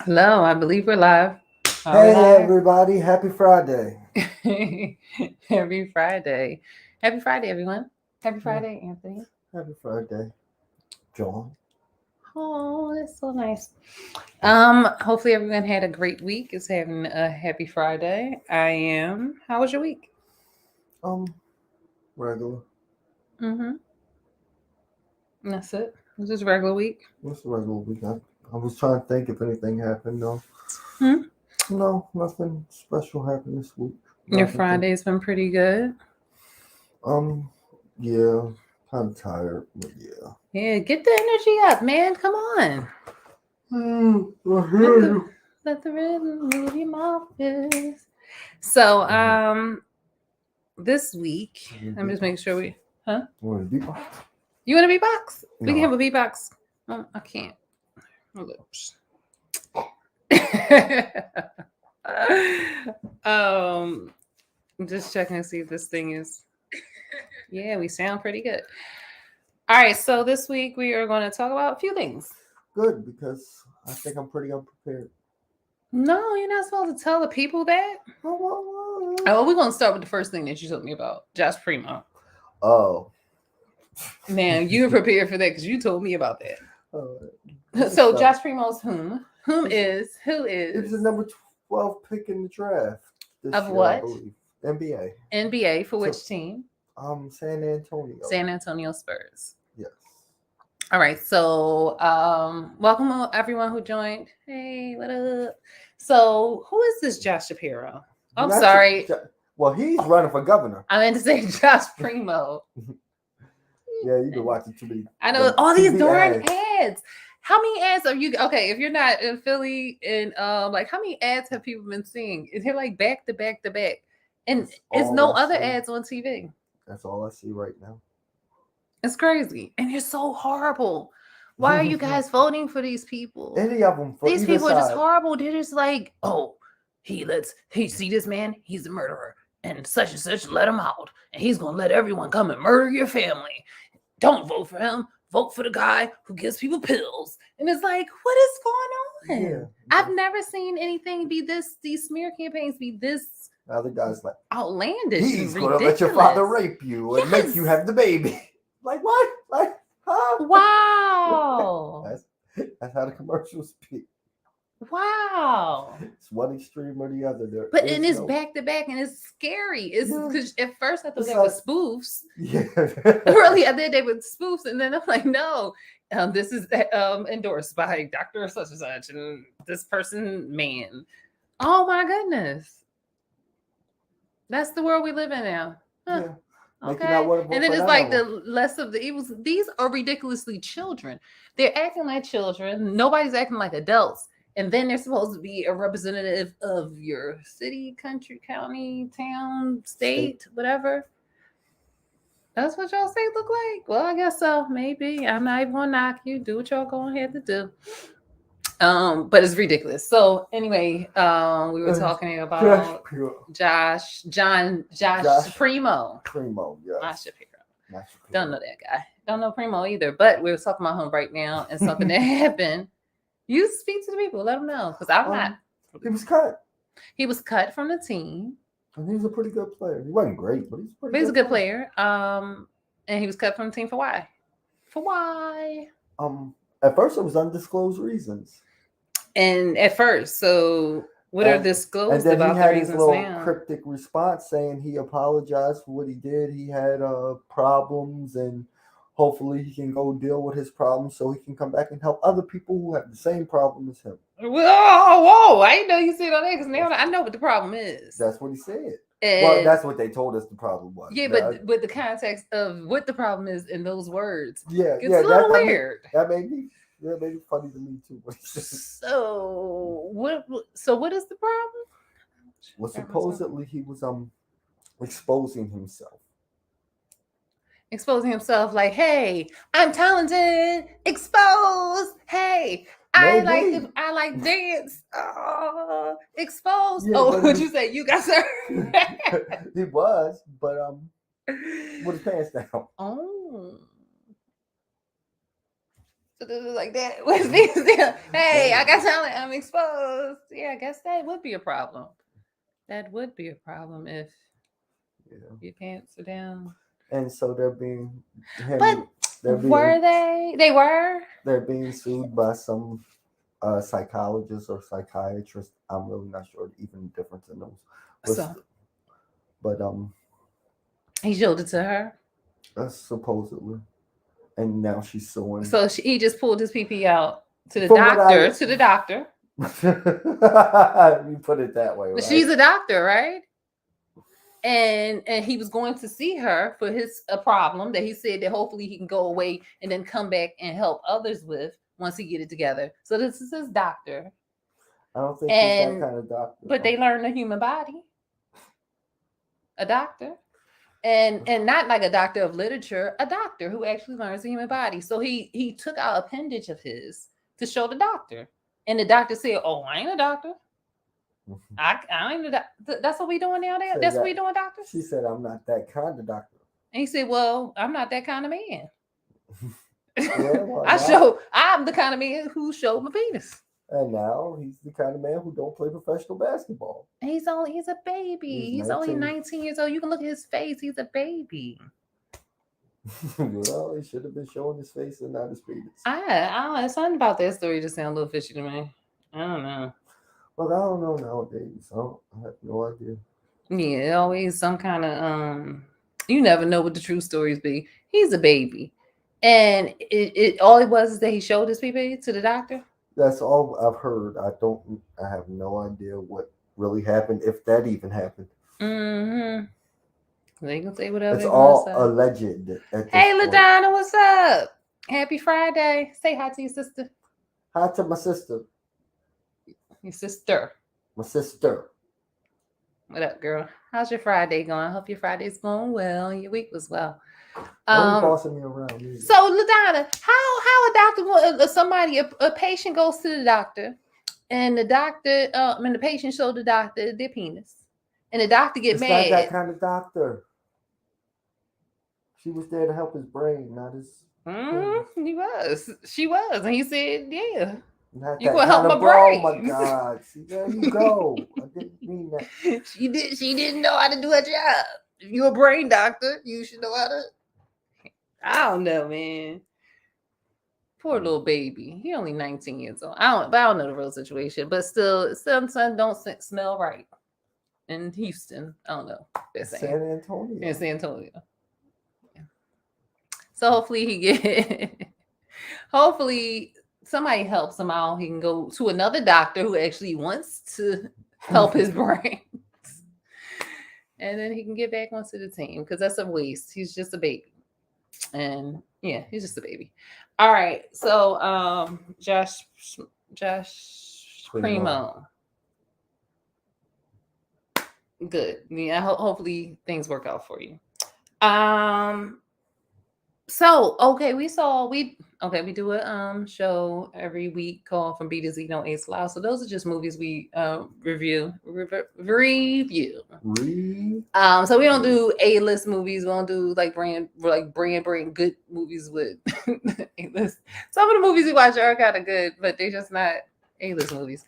Hello, I believe we're live. Are we Hey live? everybody, happy Friday. Happy Friday. Happy Friday, everyone. Happy Yeah, Friday, Anthony. happy Friday, John. Oh, that's so nice. Hopefully everyone had a great week. Is having a happy Friday. I am. How was your week? Um, regular. Mm-hmm. That's it. It was just a regular week. What's the regular week? I was trying to think if anything happened. No, Hmm? no, nothing special happened this week. Your Nothing think. Friday's been pretty good. Um, yeah, kind of tired, but yeah. Yeah, get the energy up, man. Come on. I Let hear the you. let the rhythm move your mouth. So, Mhm. this week, You I'm just making beatbox. sure we. Huh? You want to beatbox? You want a beatbox? We can No. have a beatbox. Oh, I can't. My lips. um, I'm just checking to see if this thing is. Yeah, we sound pretty good. All right, so this week we are going to talk about a few things. Good because I think I'm pretty unprepared. No, you're not supposed to tell the people that. Oh, we're going to start with the first thing that you told me about, Josh Primo. Oh. Now you're prepared for that because you told me about Uh, that. let's So start. Josh Primo's whom? Whom He's, is who he was is the number 12 pick in the draft of this year, I what? believe. NBA. NBA for So, which team? San Antonio. San Antonio Spurs. Yes. All right, so welcome everyone who joined. Hey, what up? So who is this Josh Shapiro? I'm Not your, sorry, well, he's running for governor. I meant to say Josh Primo. Yeah, you've been watching too many I know them all these TV darn ads. ads. How many ads are you okay? If you're not in Philly and like how many ads have people been seeing? Is it like back to back to back? And That's it's all no I other see. ads on TV. That's all I see right now. It's crazy. And you're so horrible. Why are you guys voting for these people? Any of them for These either people are just side. horrible. They're just like, oh, he see this man, he's a murderer. And such, let him out. And he's gonna let everyone come and murder your family. Don't vote for him. Vote for the guy who gives people pills. And it's like, what is going Yeah. on? I've never seen anything be this, these smear campaigns be this Now the guy's like, outlandish and he's gonna let your father ridiculous. rape you and make Yes. you have the baby. Like what? Like huh? Wow. that's that's how the commercials speak. Wow. It's one extreme or the other. There But and is it's no. back to back and it's scary. It's Yeah. because at first I thought It's they were like spoofs. yeah. Really, I thought they were spoofs, and then I'm like, no, this is endorsed by Doctor Such and Such, and this person, man. Oh my goodness, that's the world we live in now. Huh. Yeah. Make you not Okay, want to and vote then for it's none of like them. the less of the evils. These are ridiculously children. They're acting like children. Nobody's acting like adults. And then they're supposed to be a representative of your city, country, county, town, State. state, whatever. That's what y'all say look like. Well, I guess so. Maybe I'm not even gonna knock you. Do what y'all going ahead to do. But it's ridiculous. So anyway, we were talking Josh about Pure. Josh Josh Primo. Primo. Not Yes. Shapiro. Not Don't Shapiro. know that guy. Don't know Primo either. But we were talking about him right now and something that happened. You speak to the people. Let them know because I'm not. He was cut. He was cut from the team, And he was a pretty good player. He wasn't great, but he's a pretty but he's a good good player. player. And he was cut from the team for why? For why? Um, at first it was undisclosed reasons. And at first, so what are And and disclosed then he about the had his reasons little now? cryptic response saying he apologized for what he did. He had problems and hopefully he can go deal with his problems so he can come back and help other people who have the same problem as him. Whoa! I didn't know you said all that because now I know what the problem is. That's what he said. Well, And that's what they told us the problem was. yeah, but with the context of what the problem is in those words, Yeah, it's yeah, a little weird. that made it funny to me too. So what? So what is the problem? Well, supposedly he was exposing himself. Exposing himself like, hey, I'm talented. Exposed. Hey, Maybe. I like dance. Exposed. Yeah, Oh, but what'd you say? You got sir. he was, but with his pants down. Oh. like that. With me still, hey, I got talent. I'm exposed. Yeah, I guess that would be a problem. That would be a problem if Yeah. your pants are down. And so they're being But him. They're were being they? They were. they're being sued by some psychologist or psychiatrist. I'm really not sure even the difference in those. So But he showed it to her. supposedly, and now she's suing. So he just pulled his PP out to the From what doctor. To the doctor. You put it that way, right? She's a doctor, right? And he was going to see her for his a problem that he said that hopefully he can go away and then come back and help others with once he get it together. So this is his doctor. I don't think he's that kind of doctor. But they learn the human body. A doctor. And not like a doctor of literature, a doctor who actually learns the human body. So he took out appendage of his to show the doctor. And the doctor said, "Oh, I ain't a doctor. I ain't a doctor. That's what we doing now there? That's what we doing, doctor?" She said, "I'm not that kind of doctor." And he said, "Well, I'm not that kind of man." Yeah, I'm the kind of man who showed my penis. And now he's the kind of man who don't play professional basketball. And he's a baby. He's only 19 years old. You can look at his face. He's a baby. Well, he should have been showing his face and not his penis. Something about that story just sounds a little fishy to me. I don't know. Well, I don't know nowadays. I have no idea. Yeah, always some kind of you never know what the true stories be. He's a baby. And it all it was is that he showed his PP to the doctor. That's all I've heard. I have no idea what really happened, if that even happened. Mm-hmm. They can say whatever. It's all alleged. Hey, LaDonna, what's up? Happy Friday. Say hi to your sister. Hi to my sister. Your sister. My sister. What up, girl? How's your Friday going? I hope your Friday's going well. Your week was well. Don't be bossing me around. Either. So, LaDonna, how a doctor, a patient goes to the doctor, and the doctor, the patient showed the doctor their penis, and the doctor gets mad. It's not that kind of doctor. She was there to help his brain, not his. She was, and he said, "Yeah, you gonna help my brain." Oh my God! See, there you go. I didn't mean that. She didn't know how to do her job. If you're a brain doctor, you should know how to. I don't know, man. Poor little baby. He only 19 years old. I don't know the real situation, but still, some don't smell right in Houston. I don't know. San Antonio. In San Antonio. Yeah. So hopefully hopefully somebody helps him out. He can go to another doctor who actually wants to help his brain. And then he can get back onto the team because that's a waste. He's just a baby. And yeah, he's just a baby. All right. So Josh Primo. Good. Yeah, hopefully things work out for you. So okay, we do a show every week called From B to Z, No Ace Allowed. So those are just movies we review. So we don't do A-list movies. We don't do brand good movies with A-list. Some of the movies we watch are kind of good, but they're just not A-list movies.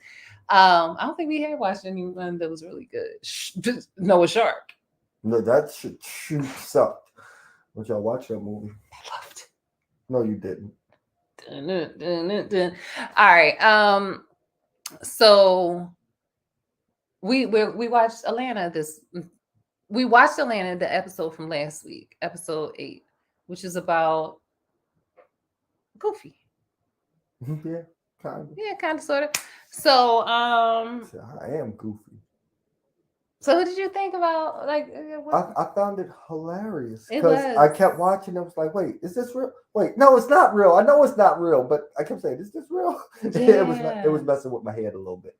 I don't think we had watched anyone that was really good. Noah Shark. No, that shoot sucked. But y'all watch that movie? I loved it. No, you didn't. All right. So we watched Atlanta we watched Atlanta, the episode from last week, episode 8, which is about Goofy. Yeah, kind of. Yeah, kind of, sort of. So I am Goofy. So who did you think about? I found it hilarious because I kept watching. I was like, "Wait, is this real? Wait, no, it's not real. I know it's not real, but I kept saying, is this real?" Yeah. It was messing with my head a little bit,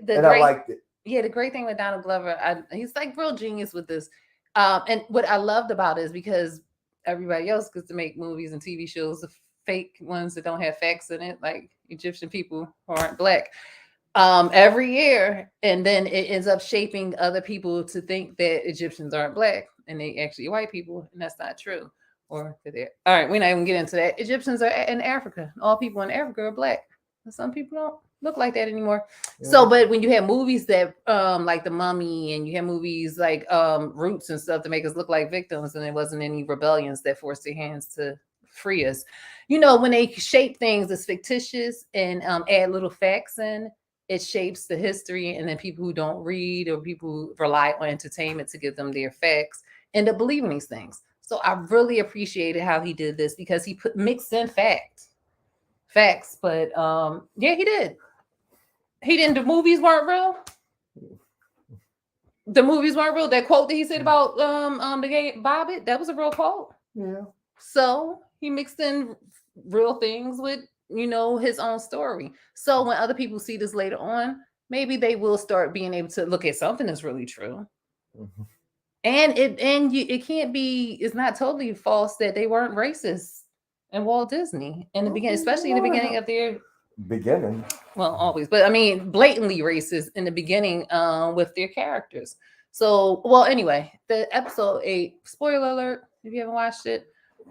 I liked it. Yeah, the great thing with Donald Glover, he's like real genius with this. And what I loved about it is because everybody else gets to make movies and TV shows, the fake ones that don't have facts in it, like Egyptian people who aren't black. Every year, and then it ends up shaping other people to think that Egyptians aren't black and they actually white people, and that's not true. Or all right, we're not even getting into that. Egyptians are in Africa. All people in Africa are black. Some people don't look like that anymore. Yeah. So, but when you have movies that like The Mummy, and you have movies like Roots and stuff to make us look like victims, and there wasn't any rebellions that forced their hands to free us. You know, when they shape things as fictitious and add little facts in, it shapes the history, and then people who don't read or people who rely on entertainment to give them their facts end up believing these things. So I really appreciated how he did this because he mixed in facts. But yeah, he did. He didn't. The movies weren't real. The movies weren't real. That quote that he said about the gay Bobbit, that was a real quote. Yeah. So he mixed in real things with, you know, his own story. So when other people see this later on, maybe they will start being able to look at something that's really true. Mm-hmm. And it can't be. It's not totally false that they weren't racist in Walt Disney in the beginning, especially in the beginning of their beginning. Well, always, but I mean, blatantly racist in the beginning with their characters. So, well, anyway, the episode 8, spoiler alert, if you haven't watched it,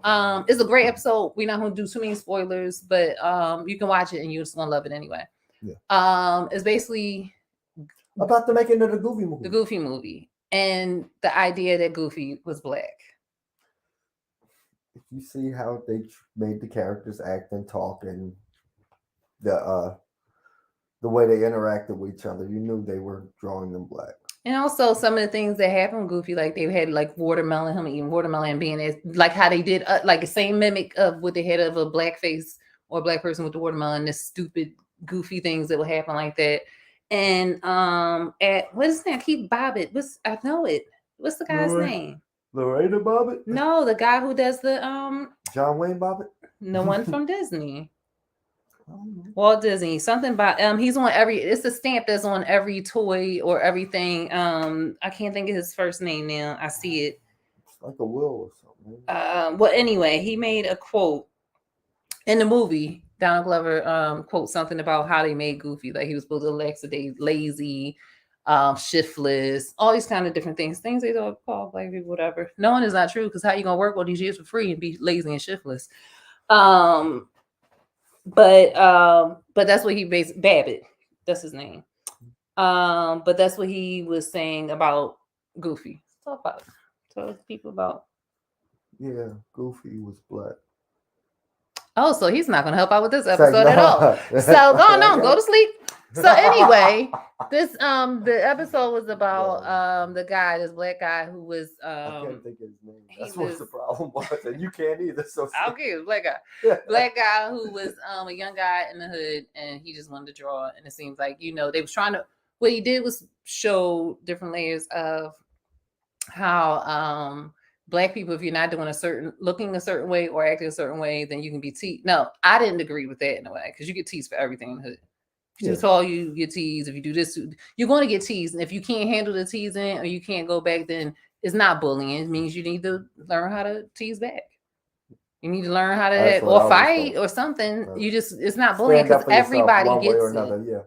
it's a great episode. We're not going to do too many spoilers, but you can watch it and you're just going to love it anyway. Yeah. It's basically about the making of the Goofy movie. The Goofy movie. And the idea that Goofy was black. If you see how they made the characters act and talk, and the way they interacted with each other, you knew they were drawing them black. And also some of the things that happened with Goofy, like they had like watermelon, him eating watermelon, being as like how they did like the same mimic of what they had of a black face or a black person with the watermelon, this stupid Goofy things that would happen like that. And at what is that? Keith Bobbitt. I know it. What's the guy's name? Lorena Bobbitt? No, the guy who does the John Wayne Bobbitt? The one from Disney. Walt Disney. Something about he's on it's a stamp that's on every toy or everything. I can't think of his first name now. I see it. It's like a will or something. Well, anyway, he made a quote in the movie. Donald Glover quotes something about how they made Goofy, like he was supposed to lazy, shiftless, all these kind of different things they don't call black people, whatever. Knowing is not true, because how you gonna work all these years for free and be lazy and shiftless? But that's what he based Babbitt. That's his name. But that's what he was saying about Goofy. Tell people about. Yeah, Goofy was black. Oh, so he's not going to help out with this episode at all. So go to sleep. So anyway, this the episode was about the guy, this black guy who was I can't think of his name. That's what the problem was, and you can't either. So okay, it was black guy. Black guy who was a young guy in the hood, and he just wanted to draw. And it seems like, you know, they was trying to, what he did was show different layers of how black people, if you're not doing looking a certain way or acting a certain way, then you can be teased. No, I didn't agree with that in a way, because you get teased for everything in the hood. If you're too tall, you get teased. If you do this, you're going to get teased. And if you can't handle the teasing or you can't go back, then it's not bullying. It means you need to learn how to tease back. You need to learn how to or fight or something. You just, it's not bullying, because everybody gets it.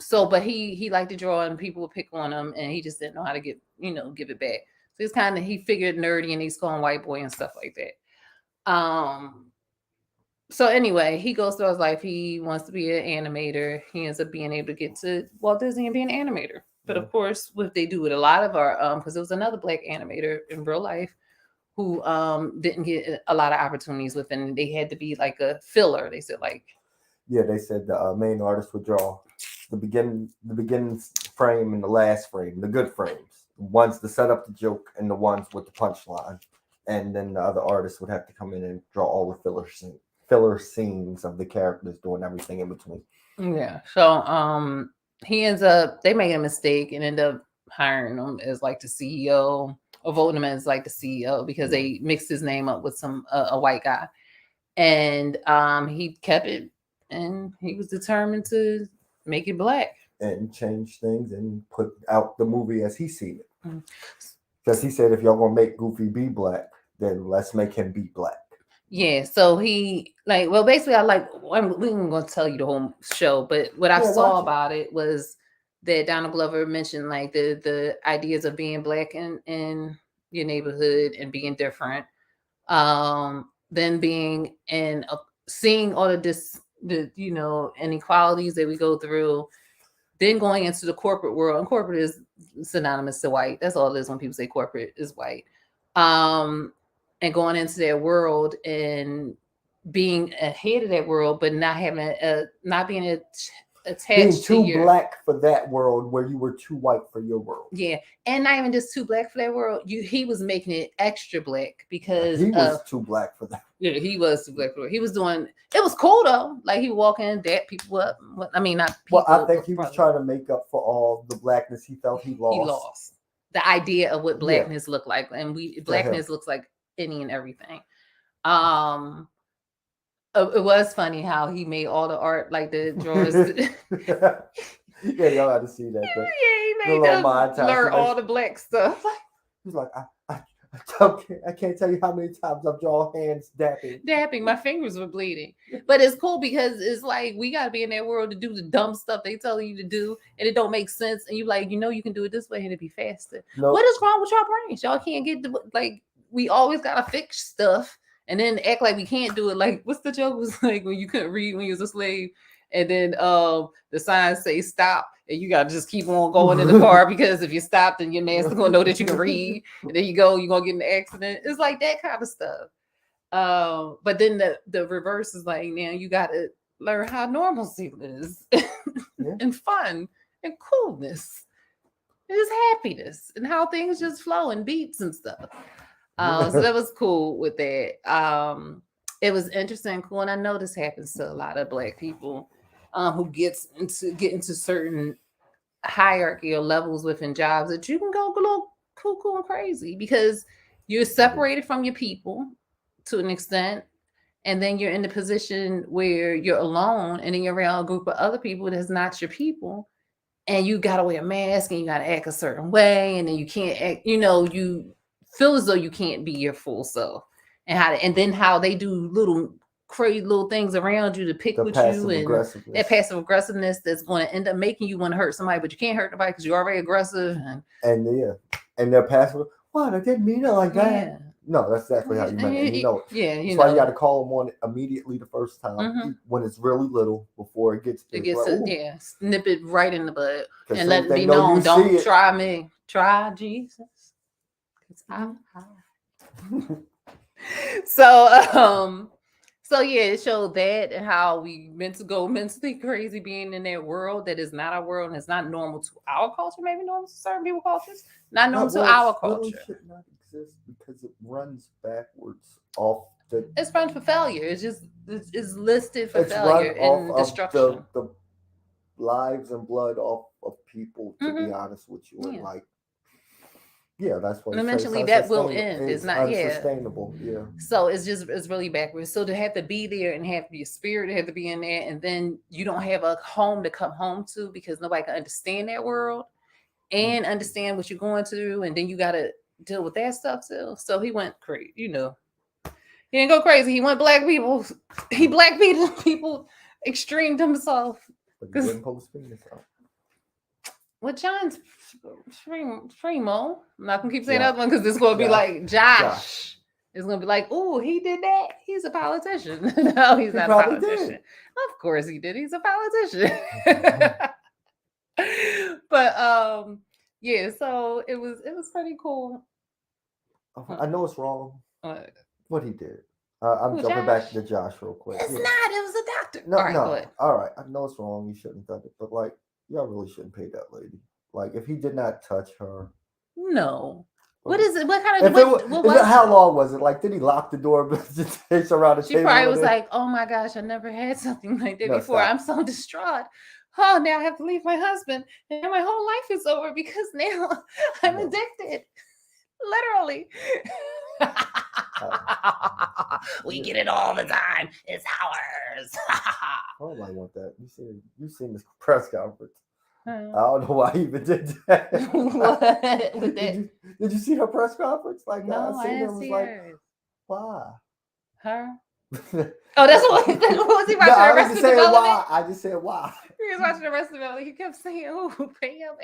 So, but he liked to draw and people would pick on him, and he just didn't know how to give it back. So it's kind of, he figured nerdy and he's calling white boy and stuff like that. So anyway, he goes through his life. He wants to be an animator. He ends up being able to get to Walt Disney and be an animator. But of course, what they do with a lot of our, because there was another black animator in real life who didn't get a lot of opportunities with, and they had to be like a filler. They said they said the main artist would draw the beginning frame and the last frame, the good frames, the ones to set up the joke and the ones with the punchline, and then the other artist would have to come in and draw all the filler scenes of the characters doing everything in between. Yeah. So he ends up, they make a mistake and end up hiring him as like the CEO, or voting him as like the CEO, because they mixed his name up with a white guy, and he kept it, and he was determined to make it black and change things and put out the movie as he seen it. Because he said, if y'all gonna make Goofy be black, then let's make him be black. Yeah, so he basically, we ain't gonna tell you the whole show, but what I saw about it was that Donald Glover mentioned like the ideas of being black in your neighborhood and being different. Then being in seeing all of this, the inequalities that we go through, then going into the corporate world, and corporate is synonymous to white. That's all it is when people say corporate is white. And going into their world and being ahead of that world, but not having not being attached Being to too your black for that world where you were too white for your world. yeah, and not even just too black for that world. He was making it extra black because He was too black for that. yeah, he was too black for it. He was doing it was cool though. Like he walk in, dap people up. I mean, not people. Well, I think he was probably. trying to make up for all the blackness he felt he lost. He lost the idea of what blackness looked like, and blackness looks like any and everything. It was funny how he made all the art, like the drawings. Yeah, y'all got to see that. He made them learn all the black stuff. He's like, I can't tell you how many times I've drawn hands dapping. My fingers were bleeding. But it's cool because it's like we gotta be in that world to do the dumb stuff they tell you to do, and it don't make sense. And you like, you can do it this way and it'd be faster. Nope. What is wrong with y'all brains? Y'all can't get we always gotta fix stuff and then act like we can't do it. Like, what's the joke was like when you couldn't read when you was a slave, and then the signs say stop, and you gotta just keep on going in the car because if you stop, then your master gonna know that you can read, and then you're gonna get in an accident. It's like that kind of stuff. But then the reverse is like, now you gotta learn how normalcy is and fun and coolness. There's happiness and how things just flow and beats and stuff. So that was cool with that. It was interesting, cool, and I know this happens to a lot of Black people who get into certain hierarchy or levels within jobs that you can go a little cuckoo and crazy because you're separated from your people to an extent, and then you're in the position where you're alone, and then you're around a group of other people that's not your people, and you gotta wear a mask and you gotta act a certain way, and then you can't act, you feel as though you can't be your full self, and then how they do little crazy little things around you to pick with you, and that passive aggressiveness that's going to end up making you want to hurt somebody, but you can't hurt nobody because you're already aggressive, and they're passive. What? I didn't mean it like that. Yeah. No, that's exactly how you meant it. And that's why you got to call them on it immediately the first time when it's really little before it gets snip it right in the bud and let it be known. Don't try me, try Jesus, because I'm high. So yeah, it showed that and how we meant to go mentally crazy being in that world that is not our world and it's not normal to our culture. Maybe normal to certain people's cultures, not normal to our culture. Really should not exist because it runs backwards off the. It's run for failure. It's just it's listed for failure and destruction. The lives and blood off of people. To be honest with you, and that's what. And eventually that will end. It's not sustainable. Yeah. So it's really backwards. So to have to be there and have your spirit have to be in there, and then you don't have a home to come home to because nobody can understand that world and understand what you're going through, and then you got to deal with that stuff too. So he went crazy. He didn't go crazy. He went black people. He black people extremed himself. But he didn't pull his penis out. Well, John's Fremo. I'm not gonna keep saying that one because it's gonna be like Josh. It's gonna be like, oh, he did that. He's a politician. No, he's not a politician. Did. Of course he did. He's a politician. But so it was pretty cool. I know it's wrong. What he did. I'm jumping back to Josh real quick. It's not. It was a doctor. No. All right. I know it's wrong. You shouldn't have done it, but like. Y'all really shouldn't pay that lady. Like, if he did not touch her. No. What is it? What kind of? How long was it? Like, did he lock the door around the table? She probably was like, "Oh my gosh, I never had something like that before. Stop. I'm so distraught. Oh, now I have to leave my husband, and my whole life is over because now I'm addicted. Literally." We get it all the time. It's ours. I don't like want that. You seen this press conference? I don't know why he even did that. What? With that? Did you see her press conference? Like, no, I didn't see her. Why? Her? Oh, that's what was he watching? The rest of the development? I just said why. He was watching the rest of the development. He kept saying, "Oh, Pam."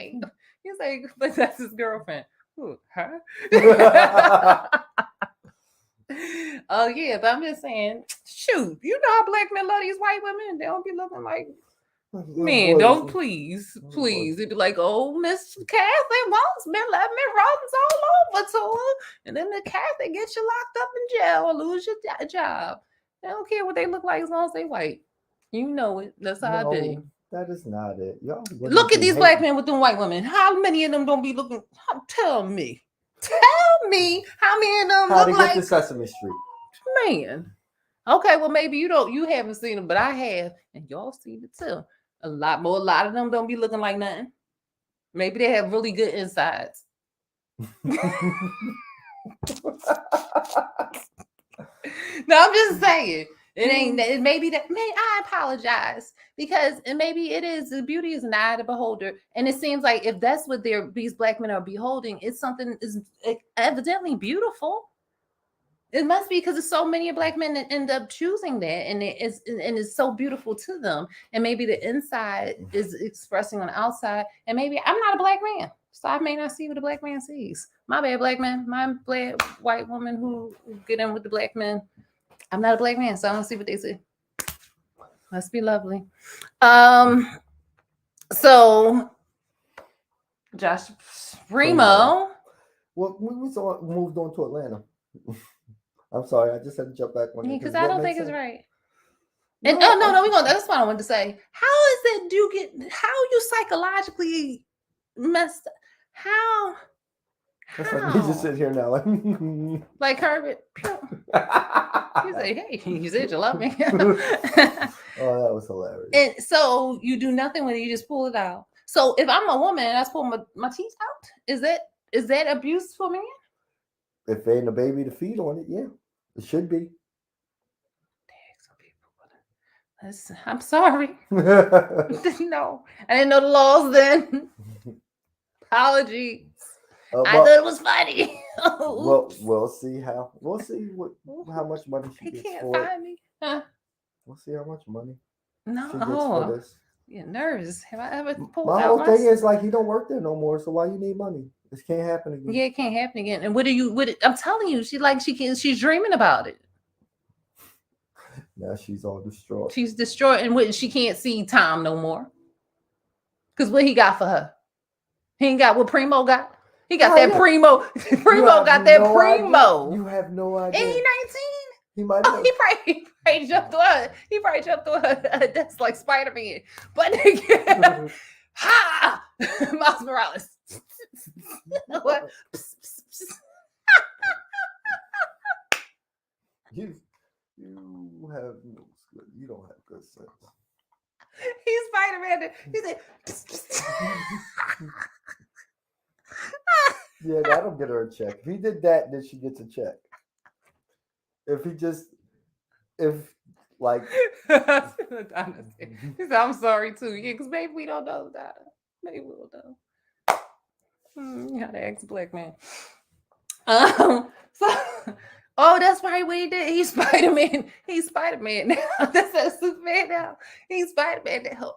He's like, but that's his girlfriend. Who? Her? Oh yeah, but I'm just saying, shoot, you know how black men love these white women. They don't be looking like man. Boy, Don't this- please, boy. please. It'd be like, oh, Miss Kathy wants me, let me runs all over to her, and then the Kathy gets you locked up in jail or lose your job. They don't care what they look like as long as they white. You know it. That's how I do. No, that is not it. Y'all women Look at be these black hating. men with them white women. How many of them don't be looking? Tell me. Tell me how many of them How to look get like to Sesame Street? man. Okay, well maybe you haven't seen them, but I have, and y'all seen it too. A lot of them don't be looking like nothing. Maybe they have really good insides. No, I'm just saying. It ain't it maybe that may I apologize because and maybe it is the beauty is an eye of the beholder. And it seems like if that's what these black men are beholding, it's something is evidently beautiful. It must be because there's so many black men that end up choosing that, and it's so beautiful to them. And maybe the inside is expressing on the outside. And maybe I'm not a black man, so I may not see what a black man sees. My bad, black man. My bad, white woman who get in with the black men. I'm not a black man, so I don't see what they see. Must be lovely. So Josh Primo. Well, we moved on to Atlanta. I'm sorry, I just had to jump back on Because that. I don't think it's right. And no, we're gonna that's what I wanted to say. How is it how you psychologically messed up? How? That's like me just sitting here now. Like Herbert. You say, hey, you said you love me. Oh, that was hilarious. And so you do nothing with it, you just pull it out. So if I'm a woman and I pull my teeth out, is that abuse for me? If there ain't a baby to feed on it, yeah. It should be. I'm sorry. No, I didn't know the laws then. Apologies. I thought it was funny. We'll see how much money she He gets can't for find it. me. Huh? We'll see how much money No, she gets for this. Yeah, nervous. Have I ever pulled My out whole thing is like he don't work there no more, so why you need money? This can't happen again. Yeah, it can't happen again. And I'm telling you, she's dreaming about it. Now she's all distraught. She's destroyed, and she can't see Tom no more. Because what he got for her? He ain't got what Primo got. He got that Primo. Primo got that Primo. You have no idea. Ain't he 19? He might. Oh, he probably jumped through her. He probably jumped through her. That's like Spider-Man. But ha! Miles Morales. What? You have no. You don't have good sense. He's Spider-Man. He said. Yeah, that'll get her a check. If he did that, then she gets a check. If he he said, I'm sorry too. Yeah, because maybe we don't know that. Maybe we'll know. You gotta ask black man. That's right. What he did. He's Spider-Man. He's Spider-Man now. That's a Superman now. He's Spider-Man now.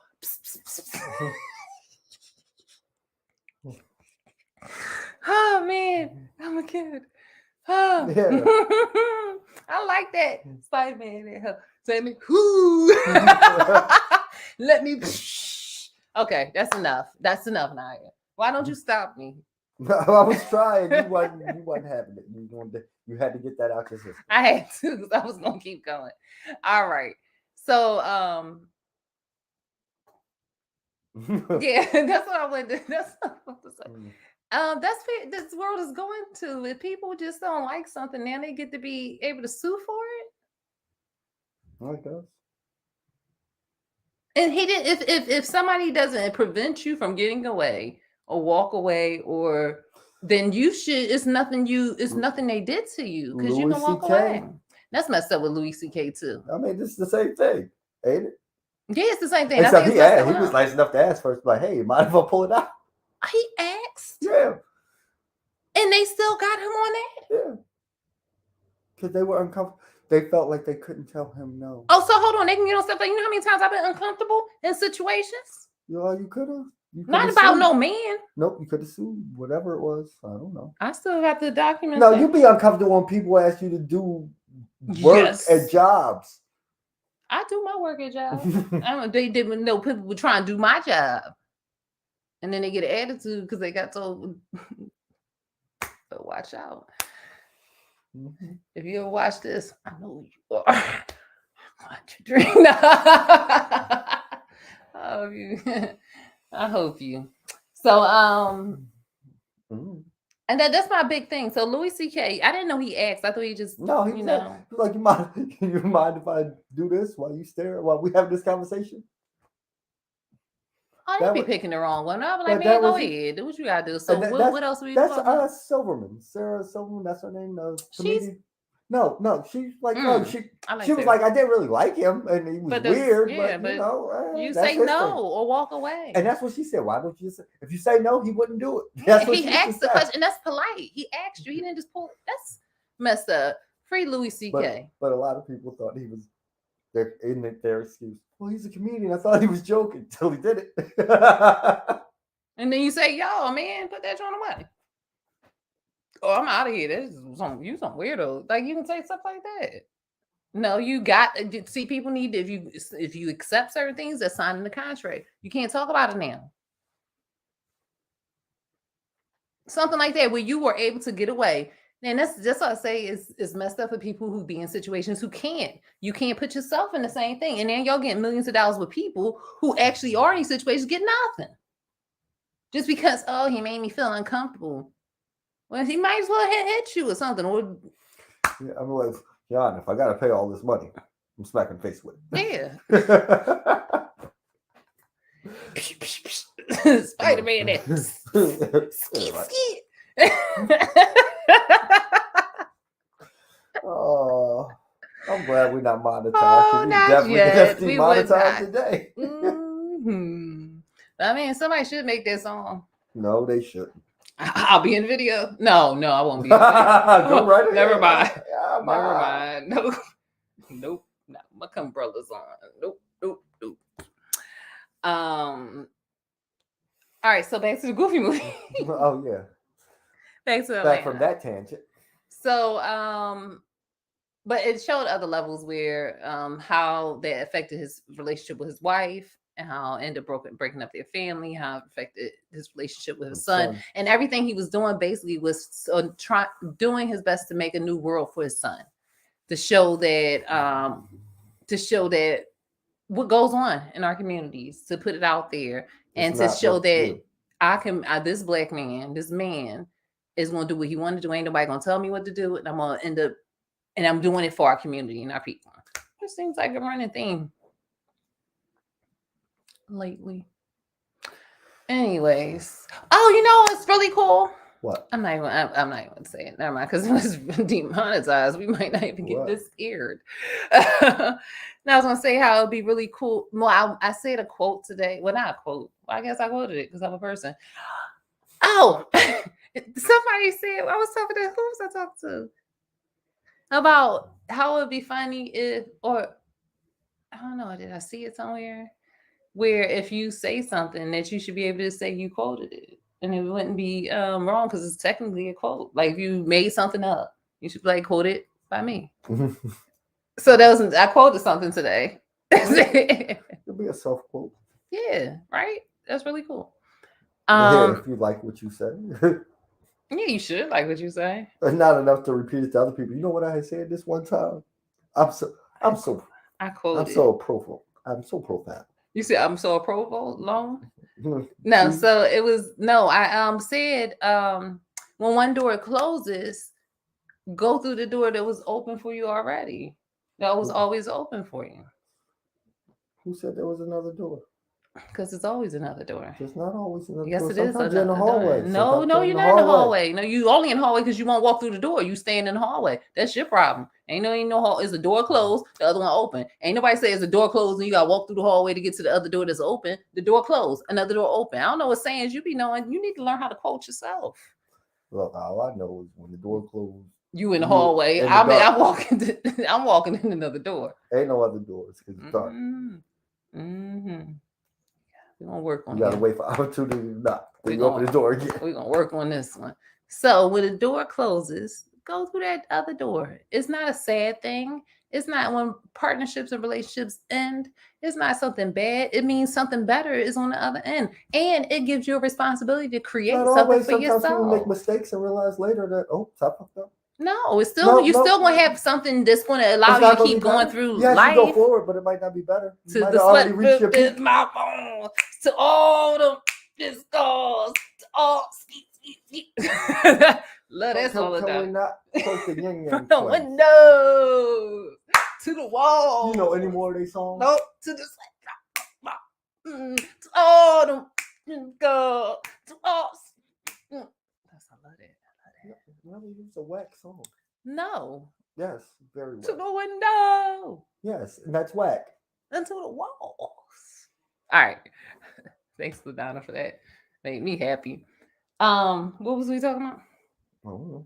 Oh man, I'm a kid. Oh. Yeah. I like that Spider-Man. Say me, whoo. Let me. Okay, that's enough. That's enough, Naya. Why don't you stop me? I was trying. You wasn't having it. You had to get that out your system. I had to because I was gonna keep going. All right. So yeah, that's what I wanted to, that's what I wanted to say. That's what this world is going to. If people just don't like something, now they get to be able to sue for it. I guess. And he did. If somebody doesn't prevent you from getting away or walk away, or then you should. It's nothing they did to you because you can walk away. That's messed up with Louis C.K. too. I mean, this is the same thing, ain't it? Yeah, it's the same thing. Except he was nice enough to ask first, like, "Hey, mind if I pull it out?" He asked. Yeah. And they still got him on that? Yeah. Because they were uncomfortable. They felt like they couldn't tell him no. Oh, so hold on. They can get on stuff like, you know how many times I've been uncomfortable in situations? You could have. You Not coulda about sued. no man. Nope, you could have sued whatever it was. I don't know. I still got the document. No, you'd be uncomfortable when people ask you to do work Yes. at jobs. I do my work at job. They didn't know people were trying to do my job. And then they get an attitude because they got told. But watch out. Mhm. If you ever watch this, I know who you are. Watch your drink. I hope you. So Mhm. and that's my big thing. So Louis C.K. I didn't know he asked. I thought he just No, he you was know. like, you mind if I do this while you stare while we have this conversation? Oh, That they be was- picking the wrong one. I'm but like, that man, go was- ahead. Do what you gotta do. So And what else are we that's talking about? Silverman, Sarah Silverman. That's her name. She's- Comedian. No, she's like no, she I like she was Sarah. like I didn't really like him, and he was But that's- weird. yeah, but but you know, You that's say his no thing. or walk away. And that's what she said. Why don't you? If you say no, he wouldn't do it. Yeah, That's what he she used to asked the say. question, and that's polite. He asked you. He didn't just pull. That's messed up. Free Louis C.K. But a lot of people thought he was their excuse. Well, he's a comedian. I thought he was joking till he did it. And then you say, yo, man, put that joint away. Oh, I'm out of here. This is some weirdo. Like you can say stuff like that. No, you got see. People need if you accept certain things, that's signing the contract. You can't talk about it now. Something like that where you were able to get away. And that's what I say is messed up for people who be in situations who can't. You can't put yourself in the same thing. And then y'all getting millions of dollars with people who actually are in these situations get nothing. Just because, oh, he made me feel uncomfortable. Well, he might as well hit you or something. Or Yeah, I'm like, John, if I gotta pay all this money, I'm smacking face with it. yeah. Spider-Man that skeet, skeet. Oh, I'm glad we're not monetized. Oh, We not definitely yet. have to We be would monetized not. today. Mhm. I mean, somebody should make that song. No, they shouldn't. I'll be in the video. No, I won't be in the video. Go right ahead. Never mind. Yeah, Never mind. Nope. Nope. No, my umbrellas on. Nope. All right, so back to the Goofy movie. Oh yeah. Back to Atlanta. Back from that tangent. So, but it showed other levels where how that affected his relationship with his wife and how it ended up breaking up their family, how it affected his relationship with his son, and everything he was doing basically was doing his best to make a new world for his son, to show that what goes on in our communities, to put it out there, and to show that this black man, this man is going to do what he want to do. Ain't nobody going to tell me what to do. And I'm going to end up, and I'm doing it for our community and our people. It seems like a running theme lately. Anyways. Oh, you know what's really cool? What? I'm not even saying it. Never mind, because it was demonetized. We might not even get this scared. Now I was gonna say how it'd be really cool. Well, I said a quote today. Well, not a quote. Well, I guess I quoted it because I'm a person. Oh, somebody said I was talking to who was I talking to about how it'd be funny if, or I don't know, did I see it somewhere where if you say something that you should be able to say you quoted it. And it wouldn't be wrong because it's technically a quote. Like if you made something up, you should be like, quoted by me. So I quoted something today. It'll be a self quote. Yeah, right? That's really cool. Yeah, if you like what you say. Yeah, you should like what you say. But not enough to repeat it to other people. You know what I had said this one time? I'm so profound. You said I'm so provolone? No, so it was I said when one door closes, go through the door that was open for you already. That was always open for you. Who said there was another door? Because it's always another door. There's not always another door. Yes, it is. Sometimes you're in the hallway. No, you're not in the hallway. No, you only in the hallway because you won't walk through the door. You staying in the hallway. That's your problem. Ain't no hall. Is the door closed? The other one open. Ain't nobody say it's a door closed and you gotta walk through the hallway to get to the other door that's open. The door closed, another door open. I don't know what sayings you be knowing. You need to learn how to quote yourself. Look, all I know is when the door closed. You in the hallway. I'm walking in another door. Ain't no other doors because it's dark. Mm-hmm. We're gonna work on You gotta it. wait for opportunity to knock. Then We you open gonna- the door again. We're gonna work on this one. So when the door closes, go through that other door. It's not a sad thing. It's not when partnerships and relationships end. It's not something bad. It means something better is on the other end, and it gives you a responsibility to create Not something always. for Sometimes people make yourself. mistakes and realize later that, oh, I fucked up. No, it's still No, you no. still gonna have something that's gonna allow It's you not to gonna be keep going better. through Yes, life. you go forward, but it might not be better. You To might the have already sweat reached your drip in peak. my bones, to all the discos, to all skeet. Love that song. Can we not post the yin yang From the twins? window to the wall. You know any more of these songs? Nope. To the sweat. To all the go. To all. I love that. Really, it's a whack song. No. Yes, very To well. the window. Yes, and that's whack. And to the walls. All right. Thanks, LaDonna, for that. Made me happy. What was we talking about? I don't know.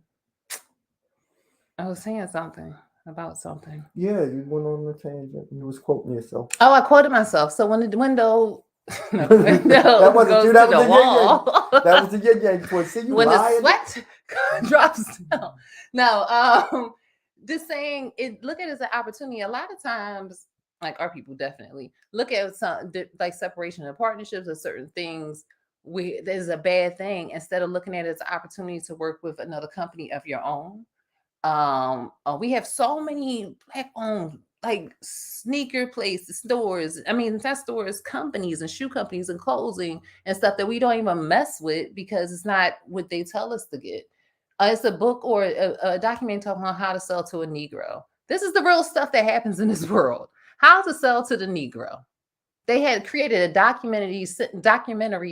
I was saying something about something. Yeah, you went on a tangent. You was quoting yourself. Oh, I quoted myself. So when the window, no, the window That wasn't goes you, to that the was the wall, That was the yin yang twin. See, you when lying. the sweat drops down. No, just saying it. Look at it as an opportunity. A lot of times, like our people definitely look at some like separation of partnerships or certain things. There's a bad thing instead of looking at it as an opportunity to work with another company of your own. We have so many black-owned like sneaker places, stores. I mean, not stores, companies and shoe companies and clothing and stuff that we don't even mess with because it's not what they tell us to get. It's a book or a document talking about how to sell to a Negro. This is the real stuff that happens in this world. How to sell to the Negro. They had created a documentary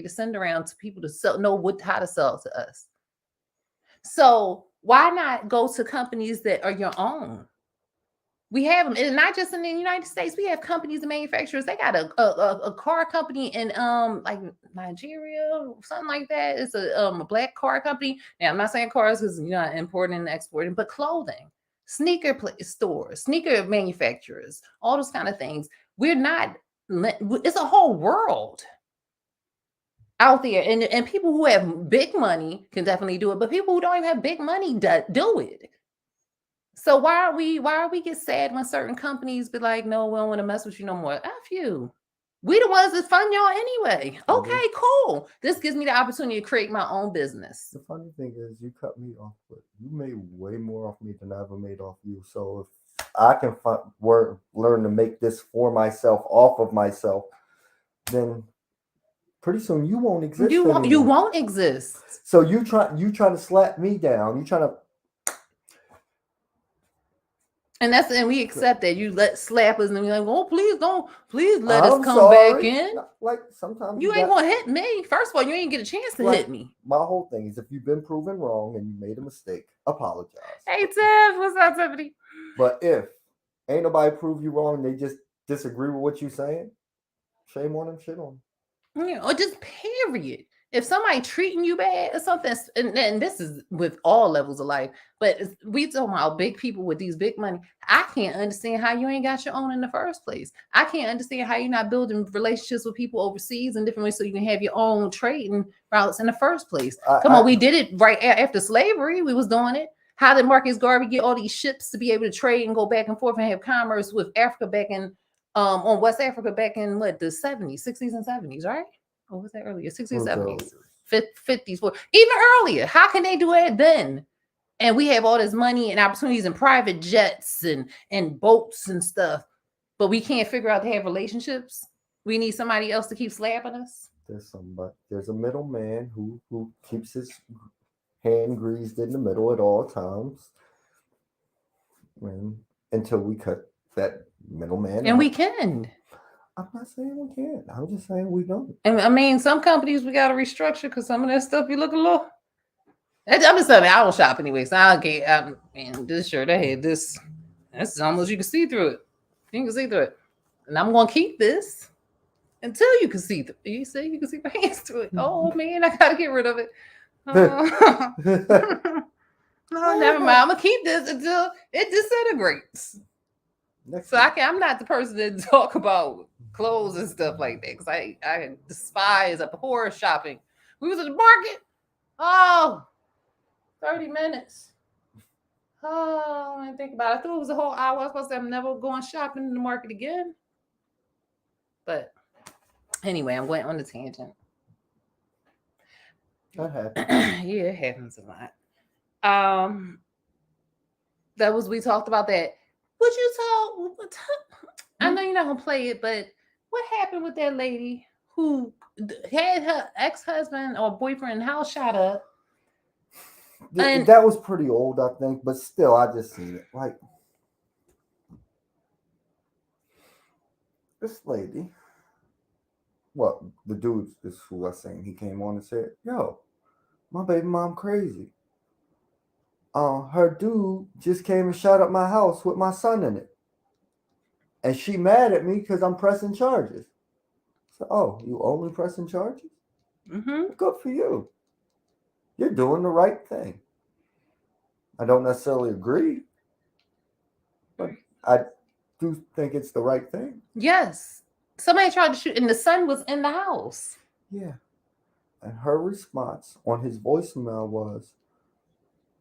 to send around to people to know how to sell to us. So why not go to companies that are your own? We have them, and not just in the United States. We have companies and manufacturers. They got a car company in like Nigeria, something like that. It's a black car company. Now I'm not saying cars because you're not importing and exporting, but clothing, sneaker stores, sneaker manufacturers, all those kind of things. We're not. It's a whole world out there, and people who have big money can definitely do it, but people who don't even have big money do it. So why are we get sad when certain companies be like, no, we don't want to mess with you no more? F you. We the ones that fund y'all anyway. Okay, cool. This gives me the opportunity to create my own business. The funny thing is, you cut me off, but you made way more off me than I ever made off you. So if I can learn to make this for myself, off of myself, then pretty soon you won't exist. You won't exist. So you try to slap me down. You trying to. And we accept that you let slap us and be like, oh, please let us come back in. Like sometimes you ain't gonna hit me. First of all, you ain't get a chance to hit me. My whole thing is if you've been proven wrong and you made a mistake, apologize. Hey Tiff, what's up, Tiffany? But if ain't nobody prove you wrong and they just disagree with what you're saying, shame on them, shit on them. Yeah, or just period. If somebody treating you bad or something, and this is with all levels of life, but we talking about big people with these big money. I can't understand how you ain't got your own in the first place. I can't understand how you're not building relationships with people overseas in different ways so you can have your own trading routes in the first place. Come on, we did it right after slavery. We was doing it. How did Marcus Garvey get all these ships to be able to trade and go back and forth and have commerce with Africa back in on West Africa back in what, the 70s, 60s and 70s, right? Or was that earlier? 60s, 70s, 50s, even earlier. How can they do it then? And we have all this money and opportunities and private jets and boats and stuff, but we can't figure out to have relationships. We need somebody else to keep slapping us. There's a middleman who keeps his hand greased in the middle at all times. Until we cut that middleman. And we can. I'm not saying we can't. I'm just saying we don't. And I mean, some companies we got to restructure because some of that stuff you look a little. I'm just saying, I don't shop anyway, so I get. Man, this shirt I had this. That's almost you can see through it. You can see through it, and I'm gonna keep this until you can see through. You see, you can see my hands through it. Oh man, I gotta get rid of it. Oh, never mind. I'm gonna keep this until it disintegrates. I'm not the person that talk about clothes and stuff like that. Because I despise abhor shopping. We was at the market. Oh, 30 minutes. Oh, I didn't think about it. I thought it was a whole hour. I was supposed to say I'm never going shopping in the market again. But anyway, I'm going on the tangent. That happened. Yeah, it happens a lot. That was we talked about that. Would you talk? I know you're not gonna play it, but what happened with that lady who had her ex-husband or boyfriend house shot up? And- That was pretty old, I think, but still, I just seen it. Like, this lady, well, the dude, this is who I was saying, he came on and said, yo, my baby mom crazy. Her dude just came and shot up my house with my son in it. And she mad at me because I'm pressing charges. So, oh, you only pressing charges? Mm-hmm. Good for you. You're doing the right thing. I don't necessarily agree, but I do think it's the right thing. Yes. Somebody tried to shoot, and the son was in the house. Yeah. And her response on his voicemail was,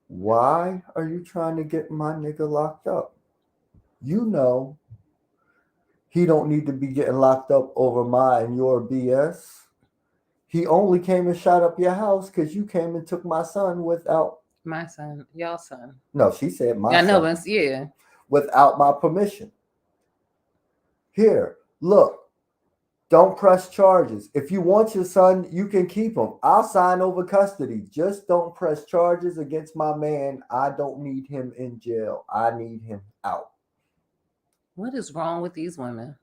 why are you trying to get my nigga locked up? You know he don't need to be getting locked up over my and your BS. He only came and shot up your house because you came and took my son without. My son, y'all son. No, she said my I son. know, but yeah. Without my permission. Here, look. Don't press charges. If you want your son, you can keep him. I'll sign over custody. Just don't press charges against my man. I don't need him in jail. I need him out. What is wrong with these women?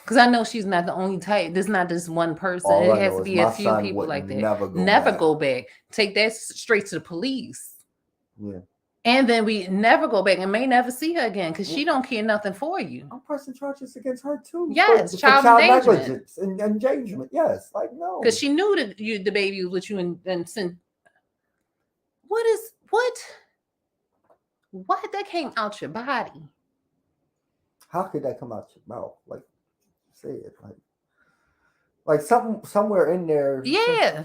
Because I know she's not the only type. There's not just one person. All It I has know to is be my a few son people would like that. never Never back. go back. Take that straight to the police. Yeah. And then we never go back and may never see her again because she don't care nothing for you. I'm pressing charges against her too. Yes, for child endangerment. negligence and endangerment. Yes, like no. Because she knew that the baby was with you and sent. What? What that came out your body? How could that come out your mouth? Like, say it like somewhere in there. Yeah.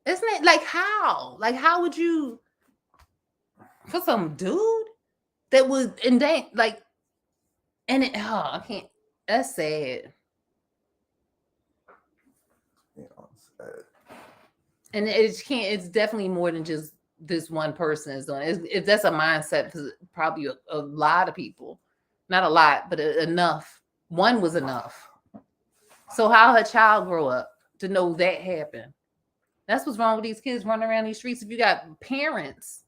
Isn't it like how? Like how would you for some dude that would like and it I can't that's sad. You know, And it can't it's definitely more than just this one person is doing it. If that's a mindset for probably a lot of people. Not a lot, but enough. One was enough. So how her child grow up to know that happened? That's what's wrong with these kids running around these streets. If you got parents,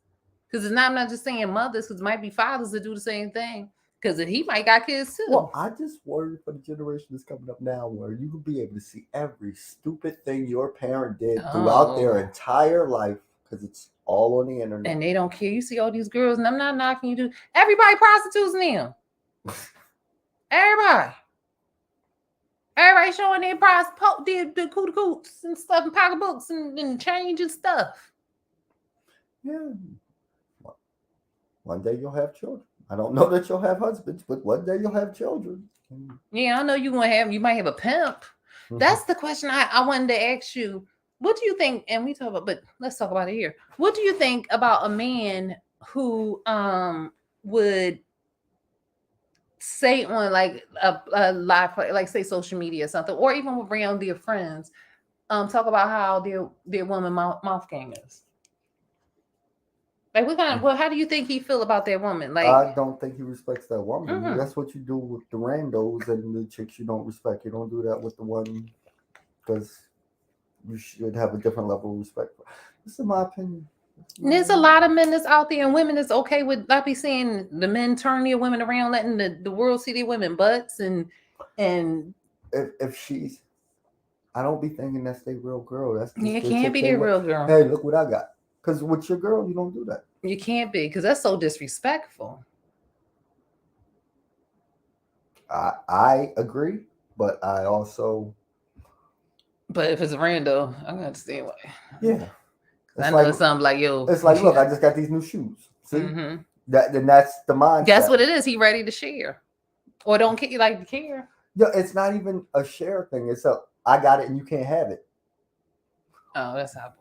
because it's not, I'm not just saying mothers, because it might be fathers that do the same thing. Because he might got kids too. well, I just worry for the generation that's coming up now, where you will be able to see every stupid thing your parent did throughout their entire life, because it's all on the internet. And they don't care. You see all these girls, and I'm not knocking you. Everybody prostitutes now. Everybody showing their price, the coots and stuff, and pocketbooks and change and stuff. Yeah. One day you'll have children. I don't know that you'll have husbands, but one day you'll have children. Yeah, I know you might have a pimp. Mm-hmm. That's the question I wanted to ask you. What do you think? And we talk about, but let's talk about it here. What do you think about a man who would say on like a live, like say social media or something, or even around their friends, talk about how their woman mouth gang is? Like what kind of, well, how do you think he feel about that woman? Like I don't think he respects that woman. Mm-hmm. That's what you do with the randos and the chicks you don't respect. You don't do that with the one, because you should have a different level of respect. This is my opinion. There's a lot of men that's out there and women that's okay with, I be seeing the men turn their women around, letting the world see their women butts and if she's, I don't be thinking that's their real girl. That's just it can't be their real girl. Hey, look what I got. Because with your girl, you don't do that. You can't be, because that's so disrespectful. I agree, but I also. But if it's a rando, I can understand why. Yeah. I know it's something like, yo. It's like, look, I just got these new shoes. See? Mm-hmm. Then that's the mindset. That's what it is. He ready to share. Or don't care, like to care. Yeah, it's not even a share thing. It's a I got it and you can't have it. Oh, that's how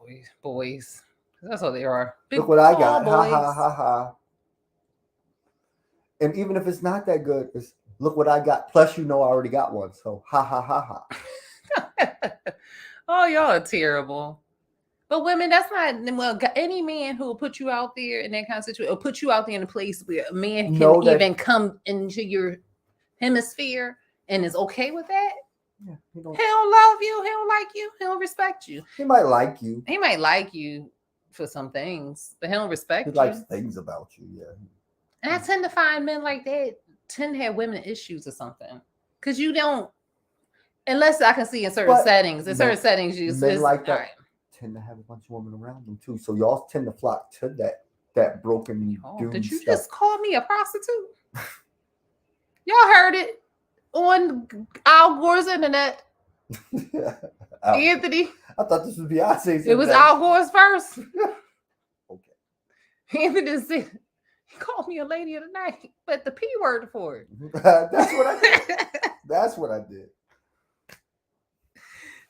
boys. That's what they are. Look what I tall got. Ha ha boys. ha ha. And even if it's not that good, it's look what I got. Plus, I already got one. So ha ha ha ha. Oh, y'all are terrible. But women, that's not well. Any man who will put you out there in that kind of situation, or put you out there in a place where a man can Know that- even come into your hemisphere and is okay with that. Yeah, He don't love you. He don't like you. He don't respect you. he might like you. He might like you for some things, but he don't respect He you. likes things about you. Yeah. And I tend to find men like that tend to have women issues or something, because you don't, unless I can see in certain But settings. In certain men- settings, you men like that. all right. Tend to have a bunch of women around them too. So y'all tend to flock to that broken Oh, dude did you stuff. just call me a prostitute? Y'all heard it on Al Gore's internet. Anthony, I thought this was Beyonce's. it was Al Gore's first. Okay. Anthony said he called me a lady of the night, but the P word for it. That's what I did. That's what I did.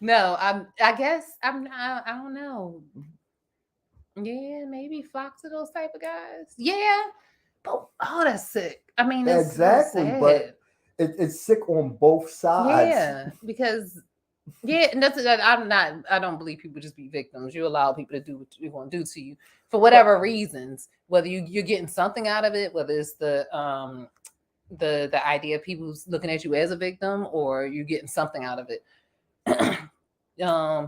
No, I guess I'm not. I don't know. Yeah, maybe flock to those type of guys. Yeah, but oh, that's sick. I mean, it's Exactly, so but sad. it's sick on both sides. Yeah, because and that's I'm not. I don't believe people just be victims. You allow people to do what you want to do to you for whatever reasons. Whether you're getting something out of it, whether it's the idea of people looking at you as a victim, or you're getting something out of it.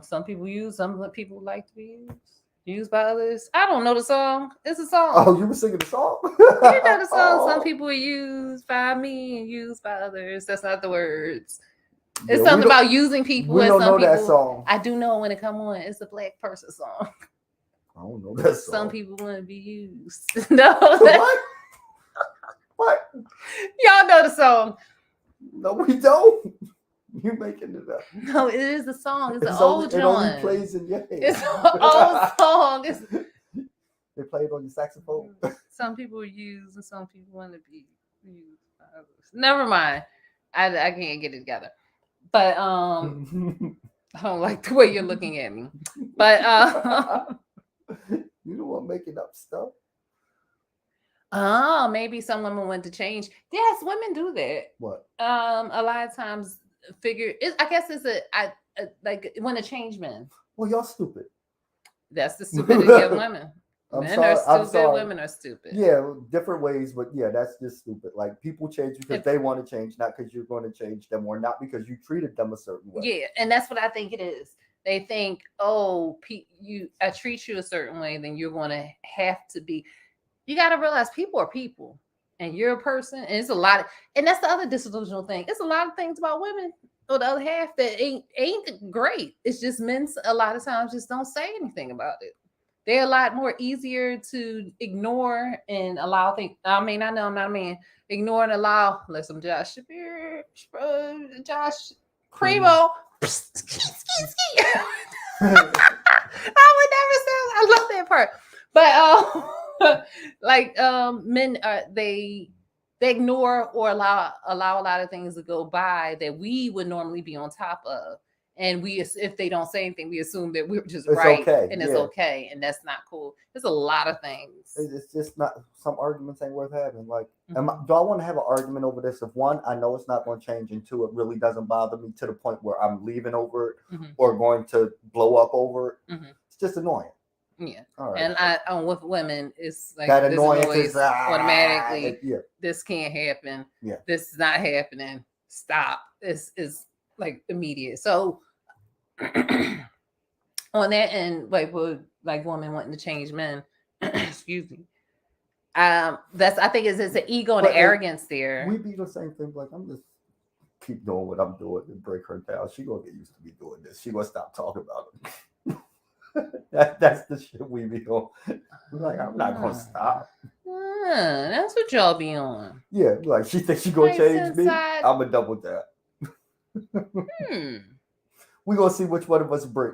Some people use, some people like to be used by others. I don't know the song. It's a song. Oh, you were singing the song? You know the song. Oh. Some people are used by me and used by others. That's not the words. It's Yeah, something about using people. We and don't some know people, that song. I do know when it come on. It's a black person song. I don't know that song. Some people want to be used. No, What? What? y'all know the song. No, we don't. You making it up. No, it is a song. It's an only, old it only joint. plays in your head. It's an old song. It's, They play it on your saxophone. some people use and some people want to be used by others. Never mind. I can't get it together. But I don't like the way you're looking at me. But you don't want making up stuff. oh, maybe some women want to change. Yes, women do that. What? A lot of times I guess it's like when to change men. Well, y'all stupid. That's the stupidity of women. Men are I'm stupid, sorry. women are stupid. Yeah, different ways, but yeah, that's just stupid. Like people change because they want to change, not because you're going to change them, or not because you treated them a certain way. Yeah, and that's what I think it is. They think, oh, I treat you a certain way, then you're going to have to be. You got to realize people are people, and you're a person, and it's a lot. And that's the other disillusional thing. It's a lot of things about women or the other half that ain't great. It's just men a lot of times just don't say anything about it. They're a lot more easier to ignore and allow things. I mean, I know I'm not a man. Ignore and allow. Let some Josh Primo. I would never say. I love that part. But men they ignore or allow a lot of things to go by that we would normally be on top of. And if they don't say anything, we assume that we're just right okay. and it's okay, and that's not cool. There's a lot of things. It's just not. Some arguments ain't worth having. Like, do I want to have an argument over this? If one, I know it's not going to change, and two, it really doesn't bother me to the point where I'm leaving over it or going to blow up over it. It's just annoying. Yeah. All right. And with women, it's like that this annoyance is automatically. Yeah. This can't happen. Yeah. This is not happening. Stop. This is like immediate. So on that end, like women wanting to change men, excuse me. I think it's an ego and arrogance there. We be the same thing. Like, I'm just keep doing what I'm doing and break her down. She gonna get used to me doing this. She gonna stop talking about it. That's the shit we be on. Like, I'm not gonna stop. That's what y'all be on. Yeah, like she thinks she gonna change me. I'm gonna double that. We gonna see which one of us break.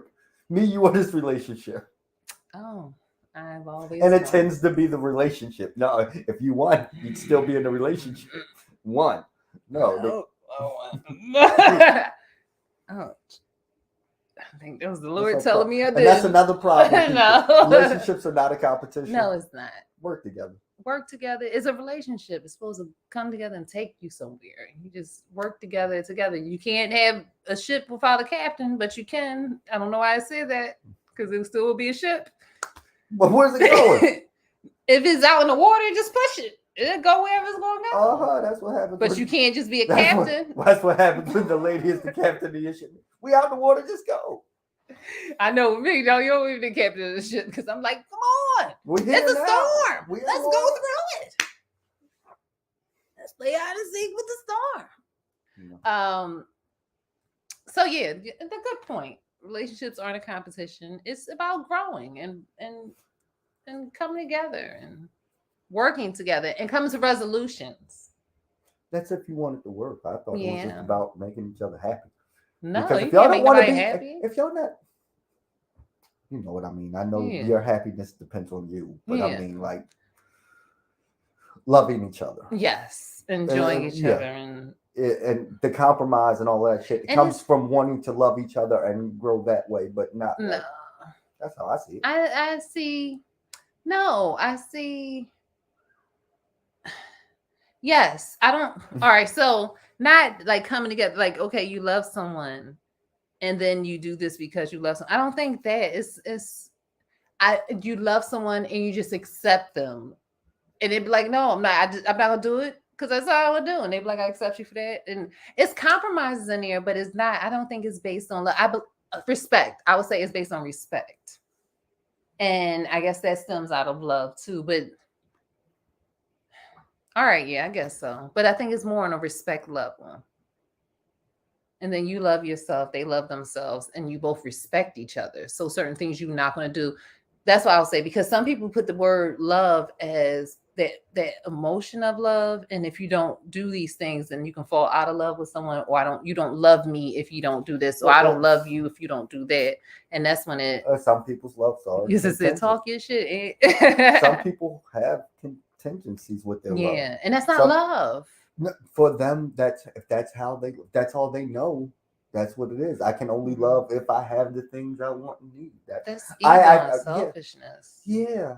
Me, you, or this relationship. Oh, I've always. And it tends to be the relationship. No, if you won, you'd still be in the relationship. One. No, Oh, I think that was the that's Lord no telling problem. me I did. And that's another problem. People. No. Relationships are not a competition. No, it's not. Work together. Work together. It's a relationship. It's supposed to come together and take you somewhere. You just work together. You can't have a ship without a captain, but you can. I don't know why I said that because it still will be a ship. But where's it going? If it's out in the water, just push it. It'll go wherever it's going to go. That's what happens. But you can't just be a captain. That's what happens when the lady is the captain of your ship. We out in the water, just go. I know me, though. You don't even be captain of the ship because I'm like, come on. We're here It's a now. storm. We in Let's the go water. through it. Let's play hide and seek with the storm. Yeah. So yeah, the good point. Relationships aren't a competition. It's about growing and coming together and working together and coming to resolutions. That's if you want it to work. I thought it was just Yeah. about making each other happy. No, Because you if y'all can't don't make want to nobody be, happy. if y'all not, you know what I mean. I know Yeah. your happiness depends on you, but I Yeah. mean like loving each other. Yes, enjoying each yeah. other and And the compromise and all that shit. It And comes it's- from wanting to love each other and grow that way, but not. no. Like, that's how I see it. I see. No, I see. Yes, I don't. All right, so not like coming together. Like, okay, you love someone, and then you do this because you love someone. I don't think that it's. You love someone and you just accept them, and they'd be like, no, I'm not. I'm not gonna do it because that's all I would do. And they'd be like, I accept you for that, and it's compromises in there, but it's not. I don't think it's based on love. Respect. I would say it's based on respect. And I guess that stems out of love too. But all right, yeah, I guess so. But I think it's more on a respect level. And then you love yourself, they love themselves, and you both respect each other. So certain things you're not going to do. That's why I'll say, because some people put the word love as that emotion of love. And if you don't do these things, then you can fall out of love with someone, or you don't love me if you don't do this, or I don't love you if you don't do that. And that's when it Some people's love stories. you just said talk your shit. Some people have contingencies with their love. Yeah, and that's not love. For them, that's that's all they know. That's what it is. I can only love if I have the things I want and need. That's ego and selfishness. Yeah,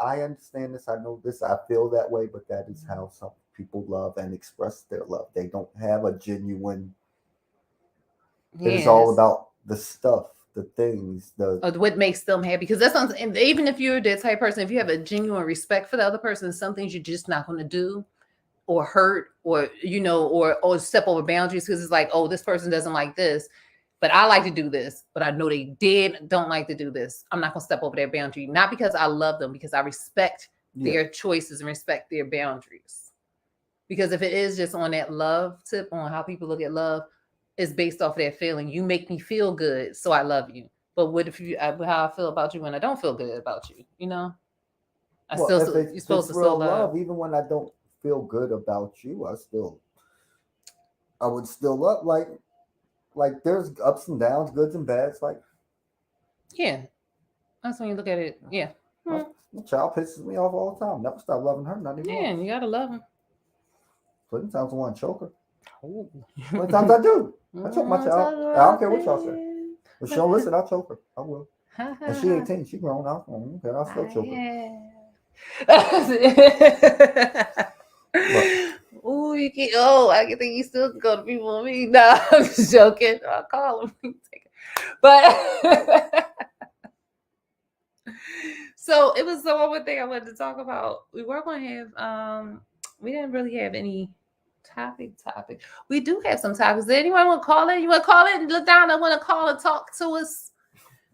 I understand this. I know this. I feel that way, but that is how some people love and express their love. They don't have a genuine. It is all about the stuff, the things, what makes them happy. Because that's something. And even if you're that type of person, if you have a genuine respect for the other person, some things you're just not going to do, or hurt, or or step over boundaries because it's like, oh, this person doesn't like this, but I like to do this, but I know they don't like to do this. I'm not gonna step over their boundary, not because I love them, because I respect their choices and respect their boundaries. Because if it is just on that love tip, on how people look at love, it's based off their feeling. You make me feel good, so I love you. But what if how I feel about you when I don't feel good about you? You're supposed to still love, even when I don't feel good about you. I would still love, like there's ups and downs, goods and bads. Like, yeah, that's when you look at it. Yeah, my child pisses me off all the time. Never stop loving her, not anymore. Yeah, and you gotta love him. Sometimes I want to choke her. Oh. Sometimes I do. I choke my child. I don't care what y'all say. If she don't listen, I'll choke her. I will. And she 18. She grown. I don't care. I'll still choke her. Oh, you can. Oh, I think you still can go to people with me. No, I'm just joking. I'll call him. But so it was the one thing I wanted to talk about. We were going to have. We didn't really have any topic. We do have some topics. Did anyone want to call in? You want to call in? Look down. I want to call and talk to us.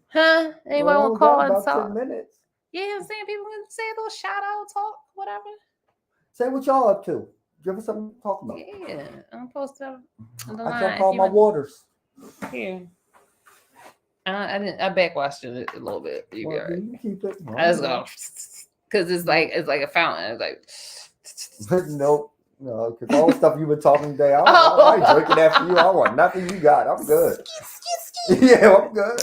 Huh? Anyone want to call and talk? 10 minutes. Yeah, I'm saying people can say a little shout out, talk, whatever. Say what y'all up to. Give us something to talk about. Yeah, I'm posted on the I line. drank all my waters. Here. I backwashed it a little bit. You Well, got it. you keep it. I just go because it's like a fountain. It's like No, because all the stuff you've been talking today, I ain't drinking after you. I want nothing you got. I'm good. Yeah, I'm good.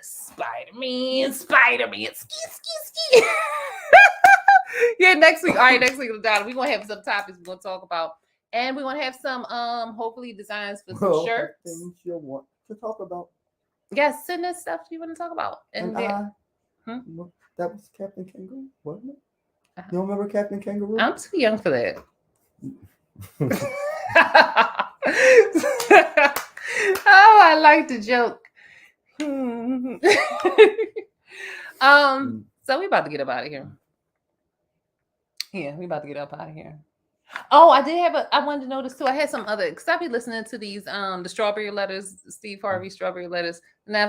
Spider-Man, ski. Yeah, next week. All right, next week, we're going to have some topics we're going to talk about. And we're gonna have some hopefully designs for some Well, shirts. things you'll want to talk about. Yes, send us stuff you want to talk about. And that- that was Captain Kangaroo, wasn't it? Uh-huh. You don't remember Captain Kangaroo? I'm too young for that. Oh, I like the joke. So we about to get up out of here. Yeah, we about to get up out of here. Oh, I wanted to notice too. I had some other because I be listening to these the strawberry letters, Steve Harvey strawberry letters, and I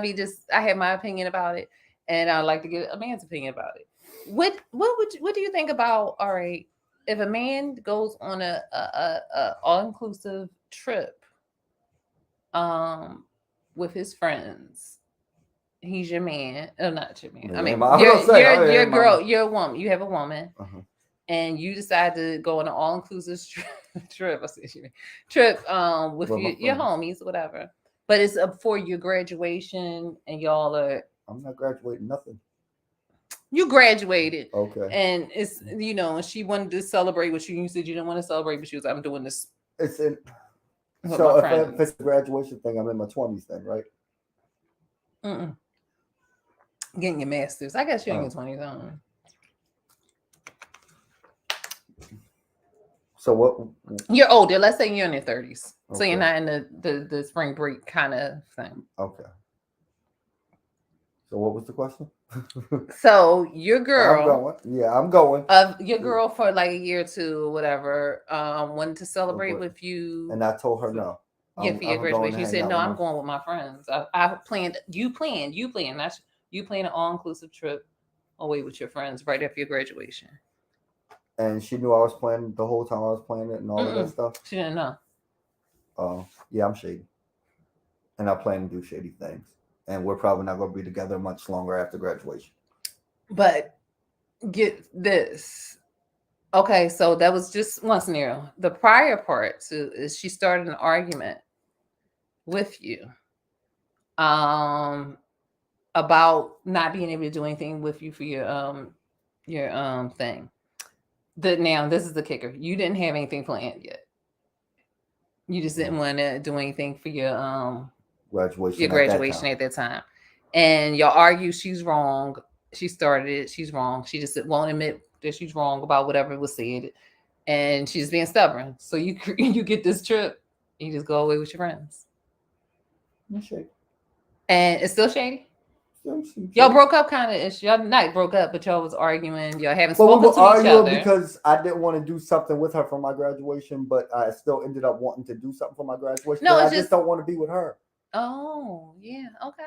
have my opinion about it, and I'd like to get a man's opinion about it. What do you think about, all right, if a man goes on a all-inclusive trip with his friends, he's your man. Oh, not your man. I mean, your girl, you're a woman. You have a woman, and you decide to go on an all-inclusive trip. I said trip with your homies, whatever. But it's up for your graduation, and y'all are. I'm not graduating nothing. You graduated, okay, and it's and she wanted to celebrate with you. You said you didn't want to celebrate, but she was, I'm doing this. It's in. So if it's a graduation thing, I'm in my 20s then, right? Getting your master's. I guess you're in your 20s. So what? You're older. Let's say you're in your 30s. Okay. So you're not in the spring break kind of thing. Okay. So what was the question? So your girl. I'm going. Your girl for like a year or two or whatever wanted to celebrate with you. And I told her no. Yeah, for your graduation. You said, no, I'm going with my friends. I planned, you planned an all-inclusive trip away with your friends right after your graduation. And she knew I was planning the whole time I was planning it and all of that stuff? She didn't know. Oh, yeah, I'm shady. And I plan to do shady things. And we're probably not going to be together much longer after graduation. But get this. Okay, so that was just one scenario. The prior part is she started an argument with you about not being able to do anything with you for your thing. Now this is the kicker. You didn't have anything planned yet. You just didn't want to do anything for your graduation at that time. And y'all argue she's wrong. She started it. She's wrong. She just won't admit that she's wrong about whatever was said. And she's being stubborn. So you get this trip. You just go away with your friends. Shady. And it's still shady? Y'all broke up kind of. Y'all not broke up, but y'all was arguing. Y'all haven't spoken to each other. Because I didn't want to do something with her for my graduation, but I still ended up wanting to do something for my graduation. No, I just don't want to be with her. Oh, yeah. Okay.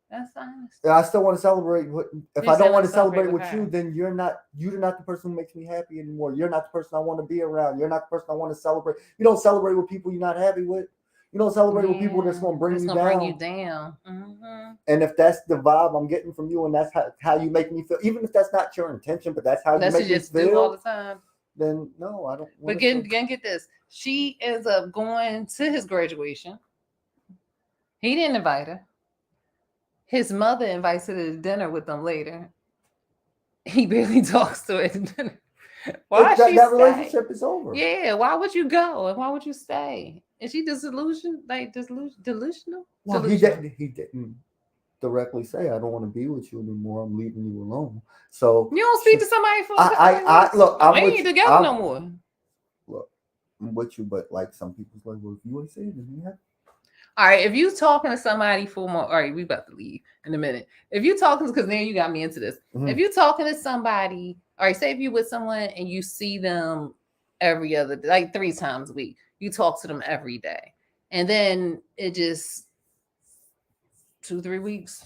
That's fine. I still want to celebrate. If I don't want to celebrate with you, then you're not the person who makes me happy anymore. You're not the person I want to be around. You're not the person I want to celebrate. You don't celebrate with people you're not happy with. You don't celebrate with people that's going to bring you down. Mm-hmm. And if that's the vibe I'm getting from you, and that's how you make me feel, even if that's not your intention, but that's how you make me feel all the time, then no, I don't. But again, get this. She ends up going to his graduation. He didn't invite her. His mother invites her to dinner with them later. He barely talks to her at dinner. Why that relationship is over? Yeah. Why would you go and why would you stay? Is she delusional? Well, he didn't directly say, "I don't want to be with you anymore. I'm leaving you alone." So you don't speak to somebody for. Look, we ain't together no more. Look, I'm with you, but like some people's like, well, if you ain't saying it, then you have. All right, if you talking to somebody for more, all right, we about to leave in a minute. If you talking, because now you got me into this. Mm-hmm. If you talking to somebody, all right, say if you with someone and you see them every other, like 3 times a week, you talk to them every day, and then it just 2-3 weeks,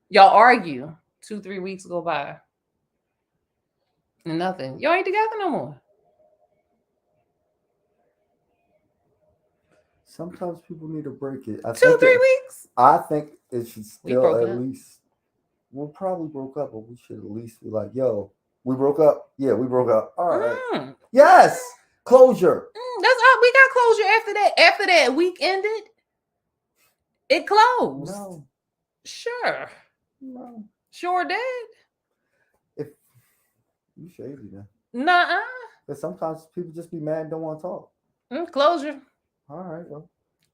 y'all argue, 2-3 weeks go by, and nothing. Y'all ain't together no more. Sometimes people need to break it. 2-3 weeks. I think it should still at least. We'll probably broke up, but we should at least be like, "Yo, we broke up. Yeah, we broke up. All right. Yes, closure. That's all. We got closure after that. After that week ended, it closed. No. Sure. No. Sure did. If you shady then. Nuh-uh. But sometimes people just be mad and don't want to talk. Closure. All right. Well,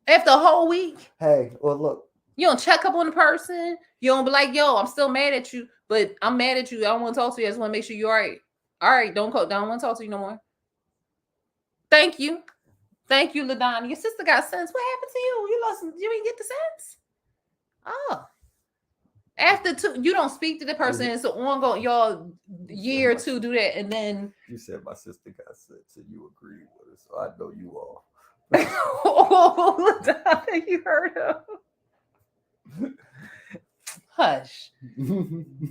After a whole week, hey, well, look. you don't check up on the person. You don't be like, yo, I'm still mad at you, but I'm mad at you. I don't want to talk to you. I just want to make sure you're all right. All right, don't want to talk to you no more. Thank you. Thank you, LaDonna. Your sister got sense. What happened to you? You didn't get the sense? Oh. After 2, you don't speak to the person. It's an ongoing, y'all year or 2 do that, and then You said my sister got sense and you agreed with her, so I know you all. oh, LaDonna, you heard him. Hush.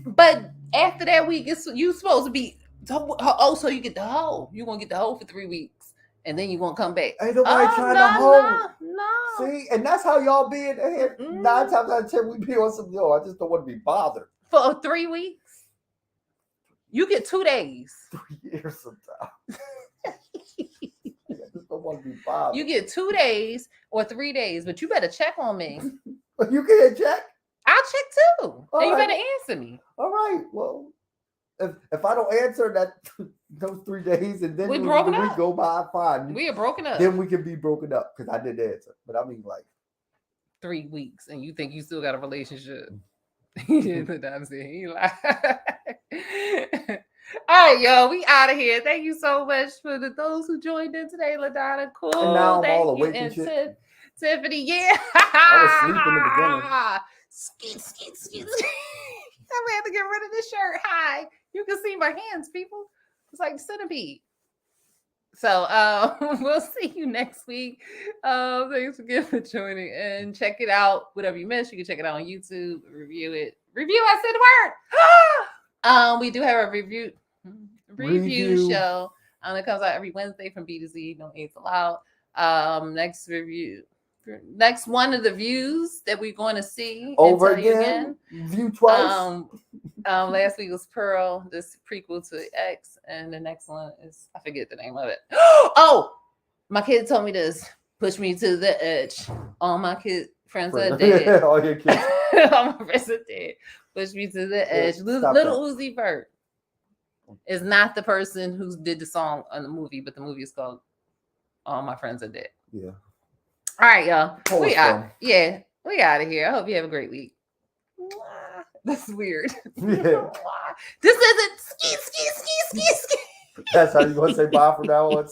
But after that week, you supposed to be so you get the hoe. You gonna get the hoe for 3 weeks, and then you gonna come back. Ain't nobody trying to hold. No. See, and that's how y'all be in the head. 9 times out of 10, we be on some. Yo, I just don't want to be bothered. For 3 weeks, you get 2 days. 3 years sometimes. I just don't want to be bothered. You get 2 days or 3 days, but you better check on me. You can't check. I'll check too. All And you right. better answer me. All right. Well, if I don't answer that those 3 days and then We the broken week up. go by, fine. We are broken up. Then we can be broken up because I didn't answer. But I mean, like 3 weeks, and you think you still got a relationship. LaDonna said he lied. All right, yo, we out of here. Thank you so much for those who joined in today, LaDonna. Cool. And now I'm Thank all you. awake and And shit. Tiffany, yeah. I was asleep in the beginning. Skeet. I had to get rid of this shirt. Hi. You can see my hands, people. It's like centipede. So we'll see you next week. Thanks again for joining, and check it out. Whatever you missed, you can check it out on YouTube. Review it. I said the word. We do have a review Review. show. It comes out every Wednesday from B to Z. No AIDS allowed. Next one of the views that we're going to see over and tell you again. View twice. Last week was Pearl, this prequel to X, and the next one is I forget the name of it. Oh, my kid told me this. Push me to the edge. All my friends are dead. All your kids. All my friends are dead. Push me to the edge. Stop Little Uzi Vert is not the person who did the song on the movie, but the movie is called All My Friends Are Dead. Yeah. All right, y'all. Post We out. them. Yeah, we out of here. I hope you have a great week. That's weird. Yeah. This isn't ski. That's how you gonna say bye from now on.